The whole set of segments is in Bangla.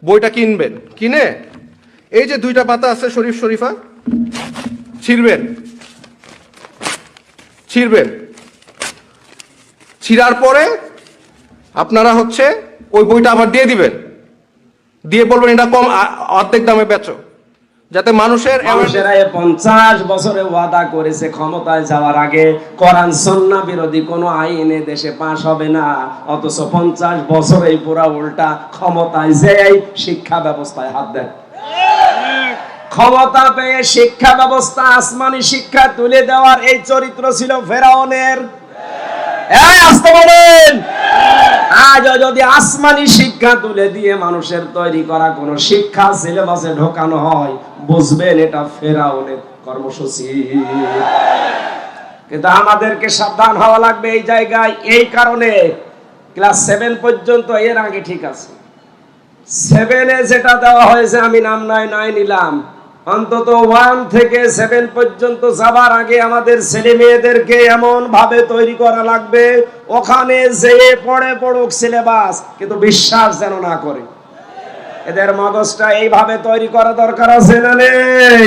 বইটা কিনবেন, কিনে এই যে 2টা পাতা আছে শরীফ শরীফা, ছিঁড়বেন, ছিঁড়ার পরে আপনারা হচ্ছে ওই বইটা আবার দিয়ে দিবেন, দিয়ে বলবেন এটা কম, অর্ধেক দামে বেচো, যাতে মানুষেরা 50 বছরে ওয়াদা করেছে ক্ষমতায় যাওয়ার আগে কোরআন সুন্নাহ বিরোধী কোন আইন দেশে পাস হবে না, অথচ 50 বছরে পুরা উল্টা ক্ষমতায় যেই শিক্ষা ব্যবস্থায় হাত দেয়। ক্ষমতা পেয়ে শিক্ষা ব্যবস্থা আসমানি শিক্ষা তুলে দেওয়ার এই চরিত্র ছিল ফেরাউনের। আসতে বলেন, আজ যদি আসমানি শিক্ষা তুলে দিয়ে মানুষের তৈরি করা কোন শিক্ষা সিলেবাসে ঢোকানো হয়, বুঝবেন এটা ফেরাউনের কর্মসূচি। কিন্তু আমাদেরকে সাবধান হওয়া লাগবে এই জায়গায়। এই কারণে ক্লাস 7 পর্যন্ত, এর আগে ঠিক আছে, 7-এ যেটা দেওয়া হয়েছে আমি নাম নাই নিলাম, অন্তত 1 থেকে 7 পর্যন্ত যাবার আগে আমাদের ছেলে মেয়েদেরকে এমন ভাবে তৈরি করা লাগবে, ওখানে যে পড়ুক সিলেবাস, কিন্তু বিশ্বাস যেন না করে। এদের মগজটা এইভাবে তৈরি করা দরকার আছে না নেই?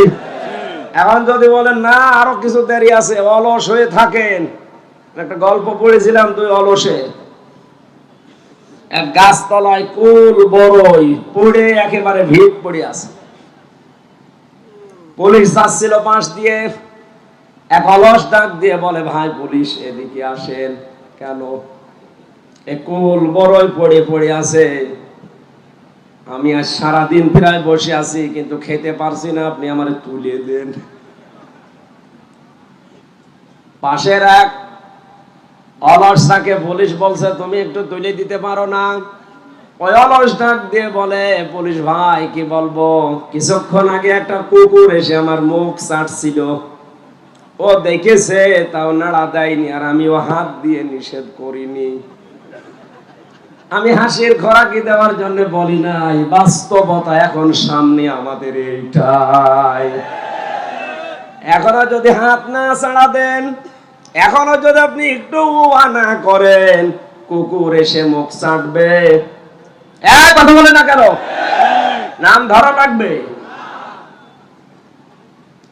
এখন যদি বলেন না আরো কিছু দেরি আছে, অলস হয়ে থাকেন। একটা গল্প পড়েছিলাম 2 অলসে। এক গাছতলায় কুল বড়ই পড়ে একেবারে ভিড় পড়ে আছে। পুলিশ যাচ্ছিল পাশ দিয়ে, এক অলস ডাক দিয়ে বলে, ভাই পুলিশ এদিকে আসেন। কেন? কুল বড়ই পড়ে আছে, আমি আজ সারাদিন প্রায় বসে আছি কিন্তু খেতে পারছি না, আপনি আমারে তুলে দেন। পাশের এক অলসটাকে পুলিশ বলছে, তুমি একটু তুলে দিতে পারো না? ওই অলস ডাক দিয়ে বলে, পুলিশ ভাই কি বলবো, কিছুক্ষণ আগে একটা কুকুর এসে আমার মুখ চাটছিল, ও দেখেছে তাও নাড়া দেয়নি, আর আমিও হাত দিয়ে নিষেধ করিনি। আমি হাসির খোরাকি দেওয়ার জন্য বলি নাই, বাস্তবতা এখন সামনে আমাদের এইটাই। এখনো যদি হাত না ছাড়া দেন, এখনো যদি আপনি একটু না করেন, কুকুর এসে মুখ চাটবে। কথা বলে না কেন? নাম ধরা লাগবে।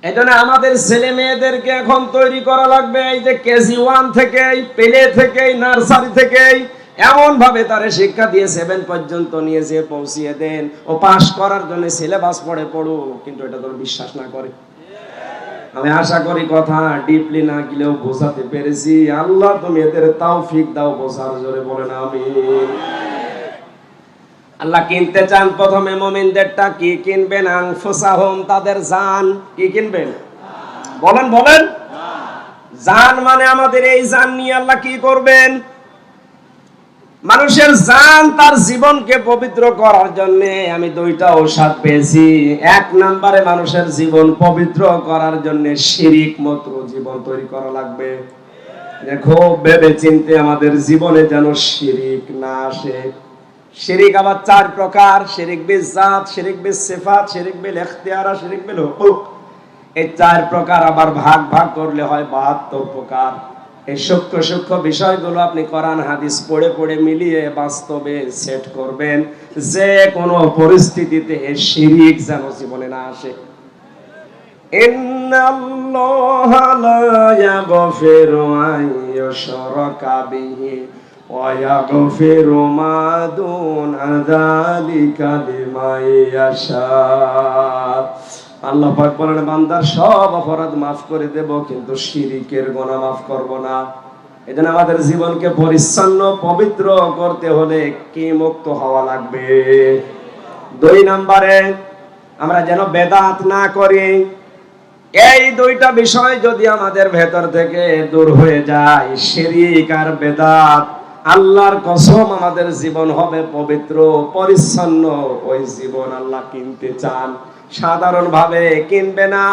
এই জন্য আমাদের ছেলে মেয়েদেরকে এখন তৈরি করা লাগবে, এই যে কেজি 1 থেকে, পেলে থেকে, নার্সারি থেকে এমন ভাবে তারে শিক্ষা দিয়ে 7 পর্যন্ত নিয়ে যেয়ে পৌঁছিয়ে দেন, ও পাস করার জন্য সিলেবাস পড়ুক, কিন্তু এটা তো বিশ্বাস না করে। আমি আশা করি কথা ডিপলি না গেলেও বোঝাতে পেরেছি। আল্লাহ তুমি এদের তৌফিক দাও বোঝার, জোরে বলেন আমিন। আল্লাহ কিনতে চান প্রথমে মুমিনদেরটা, কি কিনবেন? আনফুসাহুম, তাদের জান। কি কিনবেন? বলেন জান মানে আমাদের এই জান নিয়ে আল্লাহ কি করবেন? মানুষের জান, তার জীবনকে পবিত্র করার জন্য আমি 2টা ঔষধ পেয়েছি। 1 নম্বরে মানুষের জীবন পবিত্র করার জন্য শিরিক মুক্ত জীবন তৈরি করা লাগবে। দেখো ভেবে চিন্তে আমাদের জীবনে যেন শিরিক না আসে। শিরিক আবার 4 প্রকার: শিরিক বিল জাত, শিরিক বিল সিফাত, শিরিক বিল ইখতিয়ার, শিরিক বিল হুকুক। এই 4 প্রকার আবার ভাগ করলে হয় 72 প্রকার। এই সূক্ষ্ম বিষয়গুলো আপনি কোরআন হাদিস পড়ে মিলিয়ে বাস্তবে সেট করবেন, যে কোনো পরিস্থিতিতে শিরিক যেন জীবনে না আসে। ইন্নাল্লাহা লা ইয়াগফিরু আন ইউশরাকা বিহি ওয়া ইয়াগফিরু মা দুনা যালিকা লিমান ইয়াশা। আল্লাহ পাক বলেন, বান্দার সব অপরাধ মাফ করে দেব, কিন্তু শিরিকের গুনাহ মাফ করব না। এজন্য আমাদের জীবনকে পরিচ্ছন্ন পবিত্র করতে হলে কি মুক্ত হওয়া লাগবে? 2 নম্বরে আমরা যেন বেদাত না করি। এই 2টা বিষয় যদি আমাদের ভেতর থেকে দূর হয়ে যায়, শিরিক আর বেদাত, আল্লাহর কসম আমাদের জীবন হবে পবিত্র পরিচ্ছন্ন। ওই জীবন আল্লাহ কিনতে চান, সাধারণ ভাবে কিনবে না,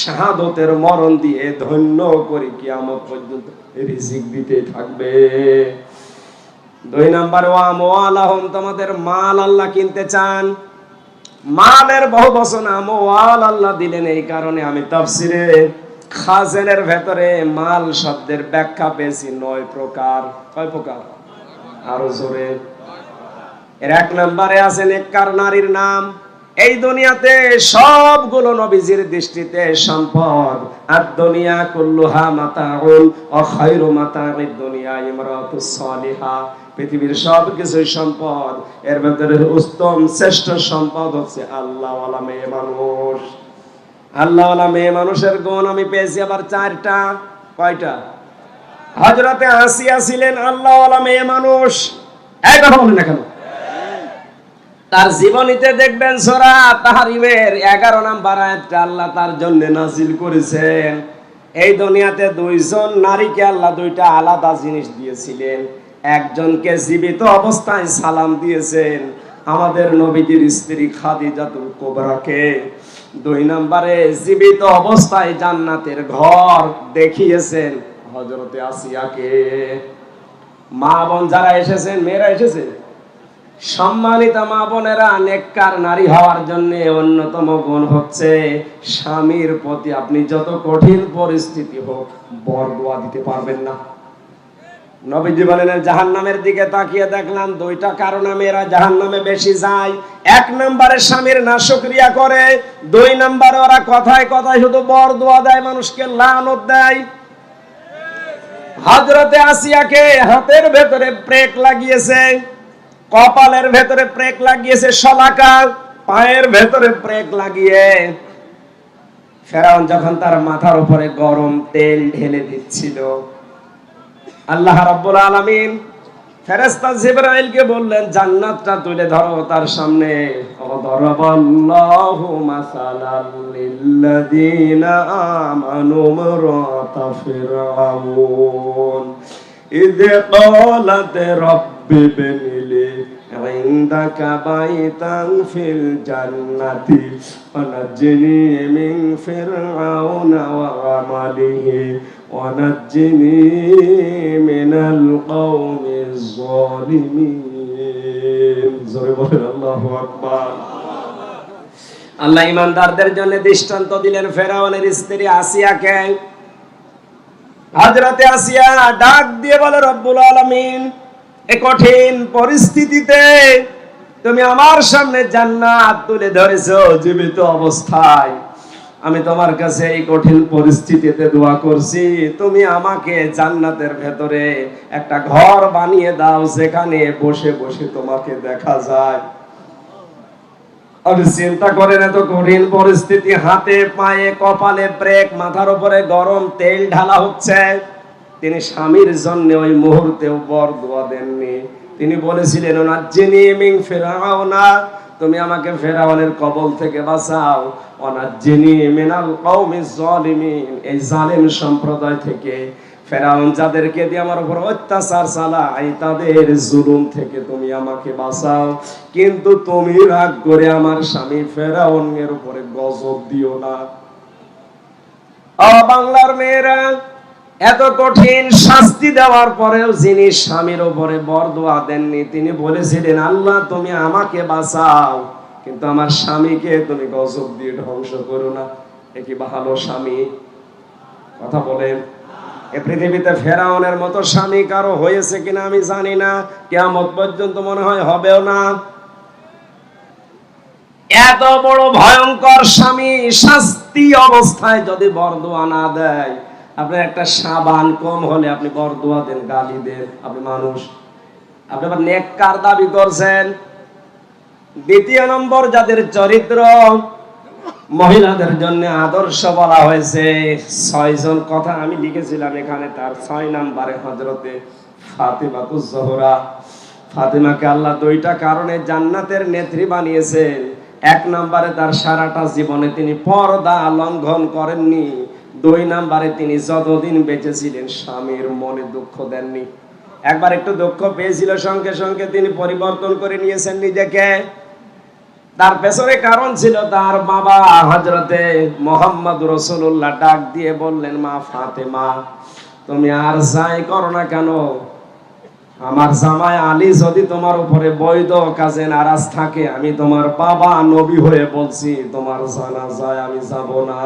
শাহাদতের মরণ দিয়ে ধন্য করে কিয়ামত পর্যন্ত রিজিক দিতে থাকবে। 2 নম্বর, ওয়া আমওয়ালাহুম, তোমাদের মাল আল্লাহ কিনতে চান। মালের বহু বচন আমওয়াল আল্লাহ দিলেন এই কারণে আমি তাফসিরে খাজেনের ভেতরে মাল শব্দের ব্যাখ্যা পেয়েছি 9 প্রকার। কয় প্রকার? আরো জোরে। এর 1 নম্বরে আছে নেককার নারীর নাম। এই দুনিয়াতে সবগুলো নবীজির দৃষ্টিতে সম্পদ। আর দুনিয়া কুল্লুহা মাতাউন ওয়া খায়রু মাতাউদ দুনিয়া ইমরাতুস সালিহা। পৃথিবীর সবকিছুই সম্পদ, এর ভিতরে উত্তম শ্রেষ্ঠ সম্পদ হচ্ছে আল্লাহওয়ালা মেয়ে মানুষ। আল্লাহওয়ালা মেয়ে মানুষের গুণ আমি পেয়েছি আবার 4টা। কয়টা? হযরতে আসিয়া ছিলেন আল্লাহওয়ালা মেয়ে মানুষ। এই কথা বলেন না কেন? তার জীবনীতে দেখবেন সূরা তাহরিমের 11 নম্বর আয়াতটা আল্লাহ তার জন্য নাযিল করেছেন। এই দুনিয়াতে 2 জন নারীকে আল্লাহ 2টা আলাদা জিনিস দিয়েছিলেন। একজনকে জীবিত অবস্থায় সালাম দিয়েছেন, আমাদের নবীজির স্ত্রী খাদিজাতুল কুবরাকে। 2 নম্বরে জীবিত অবস্থায় জান্নাতের ঘর দেখিয়েছেন হযরতে আসিয়াকে। মা বোন যারা এসেছেন, মেয়েরা এসেছে, সম্মানিতা মা বোনেরা, নেককার নারী হওয়ার জন্য অন্যতম গুণ হচ্ছে স্বামীর প্রতি আপনি যত কঠিন পরিস্থিতি হোক বরদোয়া দিতে পারবেন না। নবীজি বলেন জাহান্নামের দিকে তাকিয়ে দেখলাম 2টা কারণে মেয়েরা জাহান্নামে বেশি যায়। 1 নম্বরে স্বামীর নাশকরিয়া করে, 2 নম্বরে ওরা কথায় কথায় শুধু বরদোয়া দেয়, মানুষকে লানত দেয়। হযরতে আসিয়াকে হাতের ভেতরে প্রেক লাগিয়েছে, কপালের ভেতরে প্রেক লাগিয়েছে, শলাকা পায়ের ভেতরে প্রেক লাগিয়ে ফেরাউন যখন তার মাথার উপরে গরম তেল ঢেলে দিচ্ছিল, আল্লাহ রাব্বুল আলামিন ফেরেশতা জিবরাইলকে বললেন জান্নাতটা তুলে ধরো তার সামনে। দরাবাল্লাহু মাসালাল লিল্লাযিনা আমানু ইমরাতা ফিরআউন ইয ক্বালাত রাব্বি ইবনিলি ইনদাকা বাইতান ফিল জান্নাতি ওয়া নাজ্জিনি মিন ফিরআউনা ওয়া আমালিহি ওয়া নাজ্জিনি মিনাল কওমিজ যালিমিন। জোরে বলেন আল্লাহু আকবার। আল্লাহ ঈমানদারদের জন্য দৃষ্টান্ত দিলেন ফেরাউনের স্ত্রী আসিয়াকে। হযরতে আসিয়া ডাক দিয়ে বলে রব্বুল আলামিন, এই কঠিন পরিস্থিতিতে তুমি আমার সামনে জান্নাত তুলে ধরেছো জীবিত অবস্থায়। আমি তোমার কাছে এই কঠিন পরিস্থিতিতে দোয়া করছি, তুমি আমাকে জান্নাতের ভেতরে একটা ঘর বানিয়ে দাও যেখানে বসে বসে তোমাকে দেখা যায়। আপনি চিন্তা করেন এত কঠিন পরিস্থিতি, হাতে পায়ে কপালে ব্রেক, মাথার উপরে গরম তেল ঢালা হচ্ছে। তিনি স্বামীর জন্য ওই মুহূর্তেও বরদোয়া দেননি। তিনি বলেছিলেন নাজ্জিনি মিন ফিরআউনা, তুমি আমাকে ফেরাউনের কবল থেকে বাঁচাও, ওয়ানাজ্জিনি মিনাল কওমিজ যালিমিন, এই জালেম সম্প্রদায় থেকে, ফেরাউন যাদেরকে দিয়ে আমার উপর অত্যাচার চালায় তাদের জুলুম থেকে তুমি আমাকে বাঁচাও, কিন্তু তুমি রাগ করে আমার স্বামী ফেরাউনের উপরে গজব দিও না। বাংলার মেয়েরা, এত কঠিন শাস্তি দেওয়ার পরেও যিনি স্বামীর উপরে বরদোয়া দেননি, তিনি বলেছিলেন আল্লাহ তুমি আমাকে বাঁচাও, কিন্তু আমার স্বামীকে তুমি গজব দিয়ে ধ্বংস করো না। এ কি ভালো স্বামী? কথা বলেন। এ পৃথিবীতে ফেরাউনের মতো স্বামী কারো হয়েছে কিনা আমি জানি না, কিয়ামত পর্যন্ত মনে হয় হবেও না। এত বড় ভয়ঙ্কর স্বামী শাস্তি অবস্থায় যদি বরদোয়া না দেয়, আপনার একটা সাবান কম হলে আপনি বরদোয়া দেন, গালি দেন, আপনি মানুষ, আপনি আবার নেককার দাবি করছেন। 2 নম্বর, যাদের চরিত্র মহিলাদের জন্য আদর্শ বলা হয়েছে, 6 জন কথা আমি লিখেছিলাম এখানে। তার 6 নম্বরে হযরতে ফাতিমাতুজ জোহরা। ফাতিমাকে আল্লাহ 2টা কারণে জান্নাতের নেত্রী বানিয়েছেন। 1 নম্বরে তার সারাটা জীবনে তিনি পর্দা লঙ্ঘন করেননি। 2 নম্বরে তিনি যতদিন বেঁচে ছিলেন স্বামীর মনে দুঃখ দেননি। একবার একটু দুঃখ পেয়েছিল, সঙ্গে সঙ্গে তিনি পরিবর্তন করে নিয়েছেন নিজেকে। তার পেছনে কারণ ছিল, তার বাবা হযরতে মুহাম্মদ রাসূলুল্লাহ ডাক দিয়ে বললেন, মা ফাতেমা তুমি আর যাই করো না কেন, আমার জামাই আলী যদি তোমার উপরে বৈধ কাজে নারাজ থাকে, আমি তোমার বাবা নবী হয়ে বলছি তোমার জানাজায় আমি যাব না।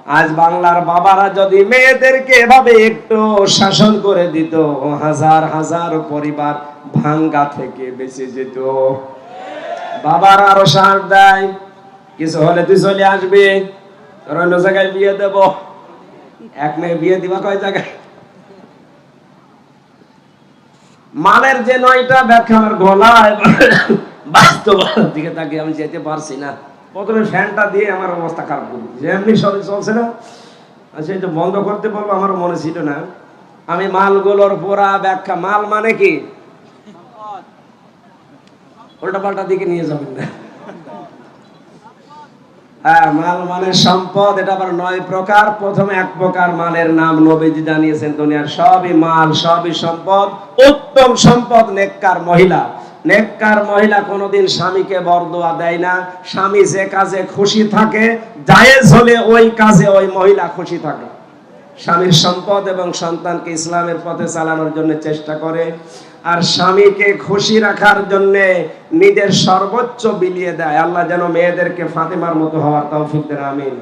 আজ বাংলার বাবারা যদি মেয়েদেরকে এভাবে একটু শাসন করে দিত, হাজার হাজার পরিবার ভাঙ্গা থেকে বেঁচে যেত। বাবারা আরো সাহস দেয়, কিছু হলে তুই চলে আসবি, তোর অন্য জায়গায় বিয়ে দেব। এক মেয়ে বিয়ে দিবা কয় জায়গায়? মানের যে 9টা ব্যাখ্যা আমার গলায়, বাস্তবতার দিকে তাকিয়ে আমি যেতে পারছি না। প্রথমে ফ্যানটা দিয়ে আমার অবস্থা খারাপ করি, যেমনি শরীর চলছে না। আচ্ছা, এটা বন্ধ করতে বলবো, আমারও মনে ছিল না। আমি মালগুলোর পুরা ব্যাখ্যা, মাল মানে কি উল্টা পাল্টা দিকে নিয়ে যাবেন না। হ্যাঁ, মাল মানে সম্পদ, এটা আবার 9 প্রকার। প্রথমে 1 প্রকার মালের নাম নবীজি জানিয়েছেন, দুনিয়ার সবই মাল, সবই সম্পদ। উত্তম সম্পদ নেককার মহিলা। নেককার মহিলা কোনোদিন স্বামীকে বরদোয়া দেয় না। স্বামী যে কাজে খুশি থাকে, জায়েজ হলে ওই কাজে ওই মহিলা খুশি থাকে। স্বামীর সম্পদ এবং সন্তানকে ইসলামের পথে চালানোর জন্য চেষ্টা করে, আর স্বামীকে খুশি রাখার জন্য নিজের সর্বোচ্চ বিলিয়ে দেয়। আল্লাহ যেন মেয়েদেরকে ফাতেমার মতো হওয়ার তৌফিক দেন, আমিন।